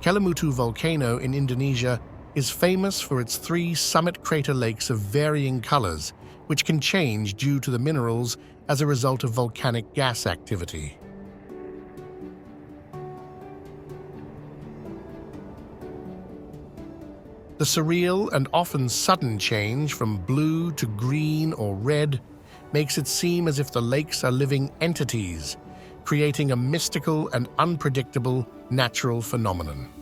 Kelimutu volcano in Indonesia is famous for its three summit crater lakes of varying colors, which can change due to the minerals as a result of volcanic gas activity. The surreal and often sudden change from blue to green or red makes it seem as if the lakes are living entities, creating a mystical and unpredictable natural phenomenon.